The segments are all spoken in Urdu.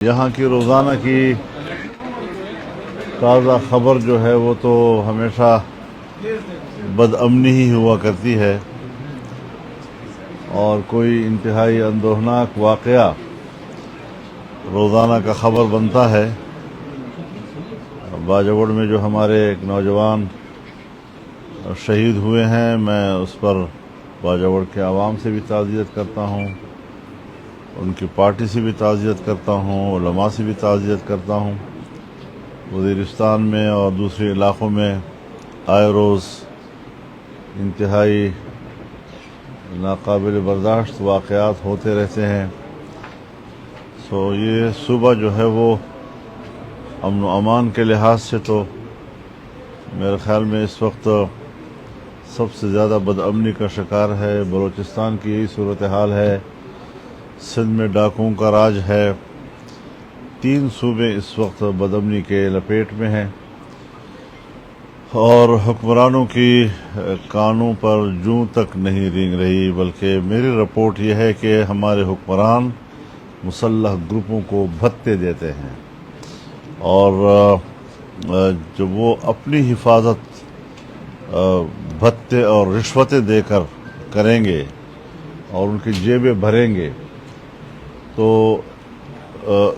یہاں کی روزانہ کی تازہ خبر جو ہے وہ تو ہمیشہ بد امنی ہی ہوا کرتی ہے، اور کوئی انتہائی اندوہناک واقعہ روزانہ کا خبر بنتا ہے۔ باجوڑ میں جو ہمارے ایک نوجوان شہید ہوئے ہیں، میں اس پر باجوڑ کے عوام سے بھی تعزیت کرتا ہوں، ان کی پارٹی سے بھی تعزیت کرتا ہوں، علماء سے بھی تعزیت کرتا ہوں۔ وزیرستان میں اور دوسرے علاقوں میں آئے روز انتہائی ناقابل برداشت واقعات ہوتے رہتے ہیں۔ یہ صوبہ جو ہے وہ امن و امان کے لحاظ سے تو میرے خیال میں اس وقت سب سے زیادہ بد امنی کا شکار ہے۔ بلوچستان کی یہی صورتحال ہے، سندھ میں ڈاکوؤں کا راج ہے، 3 صوبے اس وقت بد امنی کے لپیٹ میں ہیں، اور حکمرانوں کی کانوں پر جوں تک نہیں رینگ رہی۔ بلکہ میری رپورٹ یہ ہے کہ ہمارے حکمران مسلح گروپوں کو بھتے دیتے ہیں، اور جب وہ اپنی حفاظت بھتے اور رشوتیں دے کر کریں گے اور ان کی جیبیں بھریں گے تو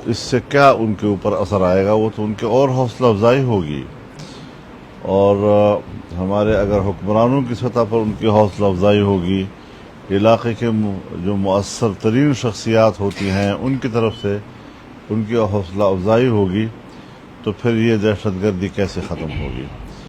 اس سے کیا ان کے اوپر اثر آئے گا؟ وہ تو ان کی اور حوصلہ افزائی ہوگی، اور ہمارے اگر حکمرانوں کی سطح پر ان کی حوصلہ افزائی ہوگی، علاقے کے جو مؤثر ترین شخصیات ہوتی ہیں ان کی طرف سے ان کی حوصلہ افزائی ہوگی، تو پھر یہ دہشت گردی کیسے ختم ہوگی؟